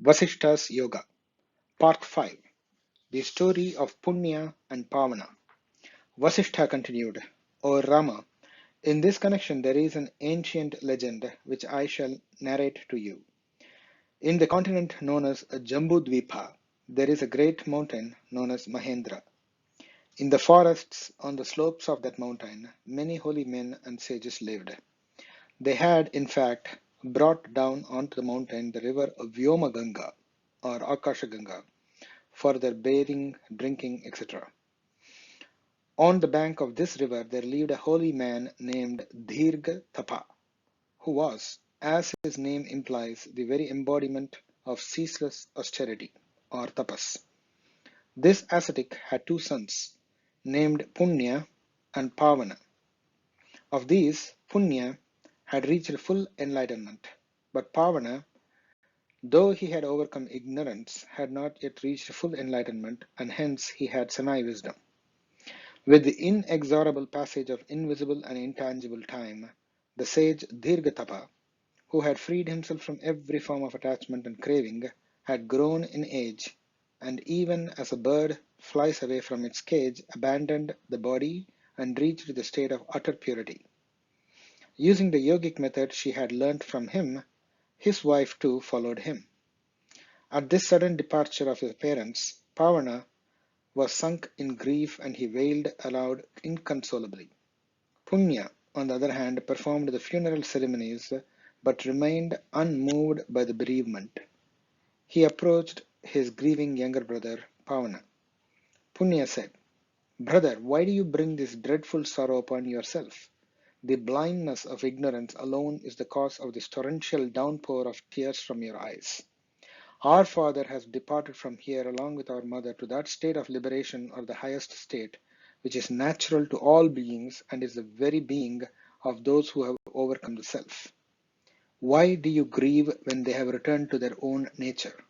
Vasishta's Yoga, Part 5. The Story of Punya and Pavana. Vasishta continued, O Rama, in this connection there is an ancient legend which I shall narrate to you. In the continent known as Jambudvipa, there is a great mountain known as Mahendra. In the forests on the slopes of that mountain, many holy men and sages lived. They had, in fact, brought down onto the mountain the river Vyoma Ganga or Akasha Ganga for their bathing, drinking, etc. On the bank of this river there lived a holy man named Dhirga Tapa, who was, as his name implies, the very embodiment of ceaseless austerity, or tapas. This ascetic had two sons, named Punya and Pavana. Of these, Punya had reached full enlightenment, but Pavana, though he had overcome ignorance, had not yet reached full enlightenment, and hence he had semi-wisdom. With the inexorable passage of invisible and intangible time, the sage Dhirgatapa, who had freed himself from every form of attachment and craving, had grown in age, and even as a bird flies away from its cage, abandoned the body and reached the state of utter purity. Using the yogic method she had learnt from him, his wife too followed him. At this sudden departure of his parents, Pavana was sunk in grief and he wailed aloud inconsolably. Punya, on the other hand, performed the funeral ceremonies but remained unmoved by the bereavement. He approached his grieving younger brother, Pavana. Punya said, Brother, why do you bring this dreadful sorrow upon yourself? The blindness of ignorance alone is the cause of this torrential downpour of tears from your eyes. Our father has departed from here along with our mother to that state of liberation or the highest state, which is natural to all beings and is the very being of those who have overcome the self. Why do you grieve when they have returned to their own nature?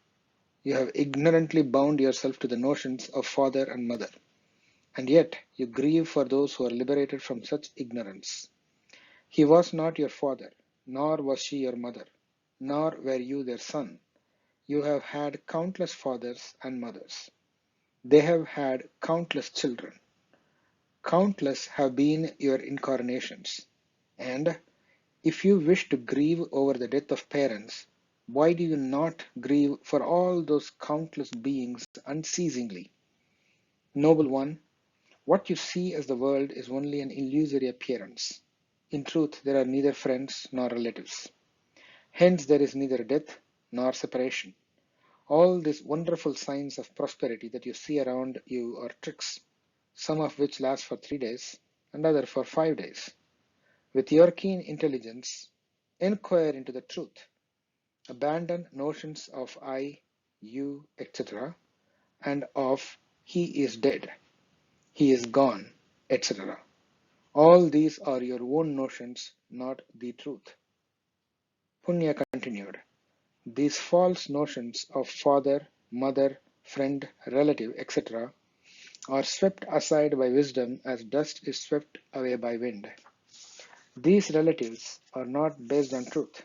You have ignorantly bound yourself to the notions of father and mother, and yet you grieve for those who are liberated from such ignorance. He was not your father, nor was she your mother, nor were you their son. You have had countless fathers and mothers. They have had countless children. Countless have been your incarnations. And if you wish to grieve over the death of parents, why do you not grieve for all those countless beings unceasingly? Noble one, what you see as the world is only an illusory appearance. In truth, there are neither friends nor relatives. Hence there is neither death nor separation. All these wonderful signs of prosperity that you see around you are tricks, some of which last for 3 days and other for 5 days. With your keen intelligence, inquire into the truth. Abandon notions of I, you, etc., and of he is dead, he is gone, etc. All these are your own notions, not the truth. Punya continued, these false notions of father, mother, friend, relative, etc. are swept aside by wisdom as dust is swept away by wind. These relatives are not based on truth.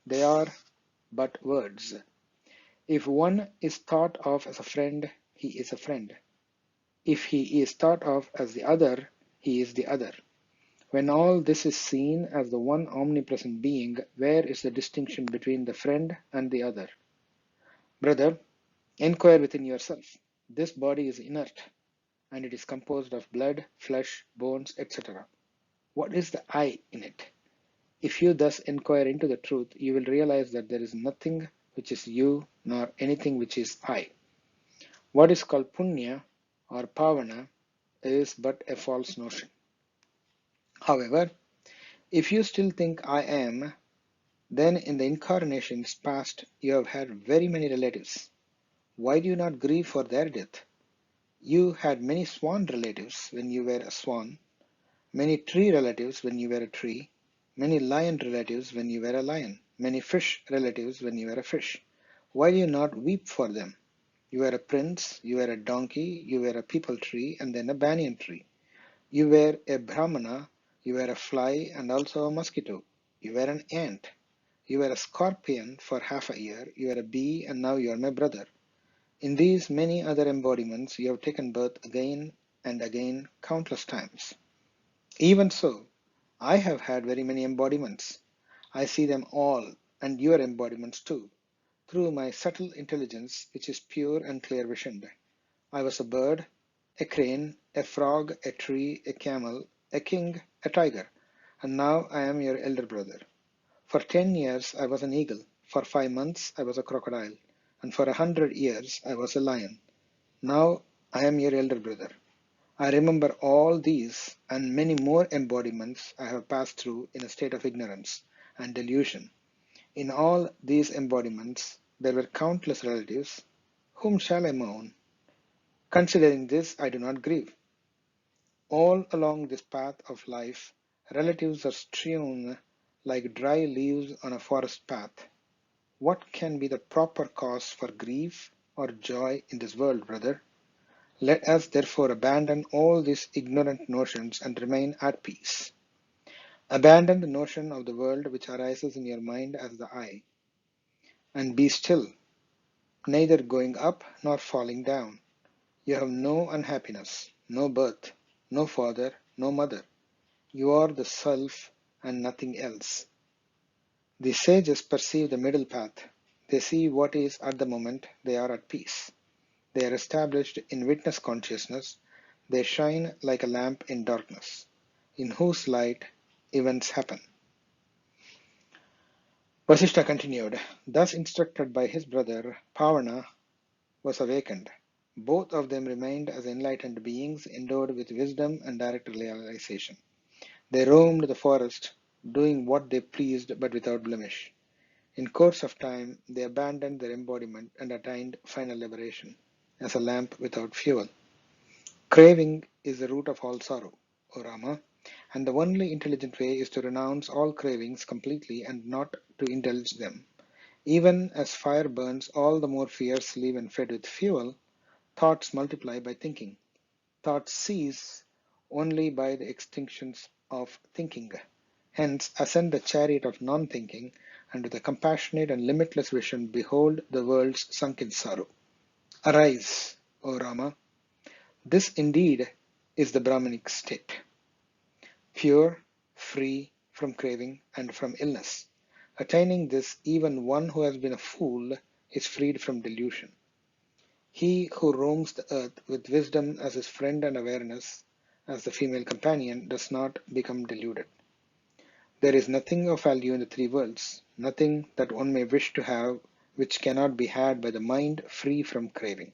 They are but words. If one is thought of as a friend, he is a friend. If he is thought of as the other, he is the other. When all this is seen as the one omnipresent being, where is the distinction between the friend and the other? Brother, inquire within yourself. This body is inert, and it is composed of blood, flesh, bones, etc. What is the I in it? If you thus inquire into the truth, you will realize that there is nothing which is you, nor anything which is I. What is called Punya or Pavana is but a false notion. However, if you still think I am, then in the incarnations past you have had very many relatives. Why do you not grieve for their death? You had many swan relatives when you were a swan, many tree relatives when you were a tree, many lion relatives when you were a lion, many fish relatives when you were a fish. Why do you not weep for them? You were a prince, you were a donkey, you were a peepal tree, and then a banyan tree. You were a brahmana, you were a fly and also a mosquito. You were an ant. You were a scorpion for half a year, you were a bee, and now you are my brother. In these many other embodiments, you have taken birth again and again countless times. Even so, I have had very many embodiments. I see them all, and your embodiments too, through my subtle intelligence, which is pure and clear visioned. I was a bird, a crane, a frog, a tree, a camel, a king, a tiger, and now I am your elder brother. For 10 years I was an eagle, for 5 months I was a crocodile, and for 100 years I was a lion. Now I am your elder brother. I remember all these and many more embodiments I have passed through in a state of ignorance and delusion. In all these embodiments there were countless relatives. Whom shall I mourn? Considering this, I do not grieve. All along this path of life, relatives are strewn like dry leaves on a forest path. What can be the proper cause for grief or joy in this world, brother? Let us therefore abandon all these ignorant notions and remain at peace. Abandon the notion of the world which arises in your mind as the I, and be still, neither going up nor falling down. You have no unhappiness, no birth, no father, no mother. You are the self and nothing else. The sages perceive the middle path. They see what is at the moment they are at peace. They are established in witness consciousness. They shine like a lamp in darkness, in whose light events happen. Vasishta continued, thus instructed by his brother, Pavana was awakened. Both of them remained as enlightened beings endowed with wisdom and direct realization. They roamed the forest, doing what they pleased but without blemish. In course of time, they abandoned their embodiment and attained final liberation, as a lamp without fuel. Craving is the root of all sorrow, O Rama, and the only intelligent way is to renounce all cravings completely and not to indulge them. Even as fire burns all the more fiercely when fed with fuel, thoughts multiply by thinking. Thoughts cease only by the extinction of thinking. Hence, ascend the chariot of non-thinking, and with a compassionate and limitless vision behold the worlds sunk in sorrow. Arise, O Rama. This indeed is the Brahmanic state, pure, free from craving and from illness. Attaining this, even one who has been a fool is freed from delusion. He who roams the earth with wisdom as his friend and awareness as the female companion does not become deluded. There is nothing of value in the three worlds, nothing that one may wish to have which cannot be had by the mind free from craving.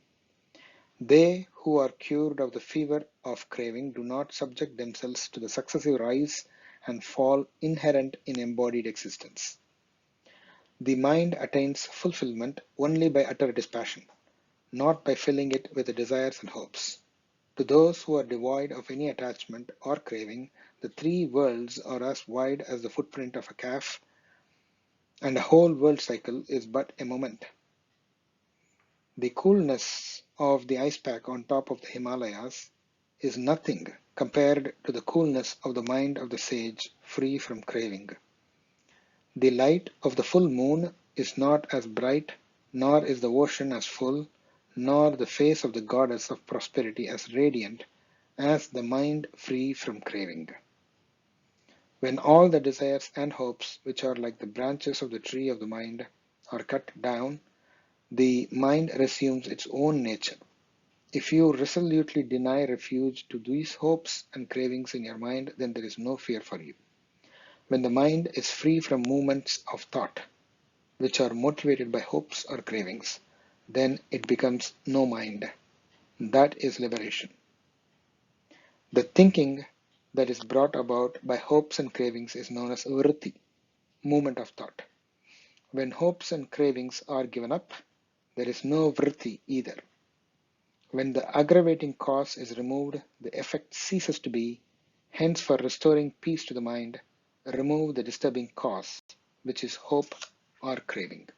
They who are cured of the fever of craving do not subject themselves to the successive rise and fall inherent in embodied existence. The mind attains fulfillment only by utter dispassion, not by filling it with the desires and hopes. To those who are devoid of any attachment or craving, the three worlds are as wide as the footprint of a calf, and a whole world cycle is but a moment. The coolness of the ice pack on top of the Himalayas is nothing compared to the coolness of the mind of the sage free from craving. The light of the full moon is not as bright, nor is the ocean as full, nor the face of the goddess of prosperity as radiant as the mind free from craving. When all the desires and hopes, which are like the branches of the tree of the mind, are cut down, the mind resumes its own nature. If you resolutely deny refuge to these hopes and cravings in your mind, then there is no fear for you. When the mind is free from movements of thought, which are motivated by hopes or cravings, then it becomes no mind. That is liberation. The thinking that is brought about by hopes and cravings is known as vṛtti, movement of thought. When hopes and cravings are given up, there is no vṛtti either. When the aggravating cause is removed, the effect ceases to be. Hence, for restoring peace to the mind, remove the disturbing cause, which is hope or craving.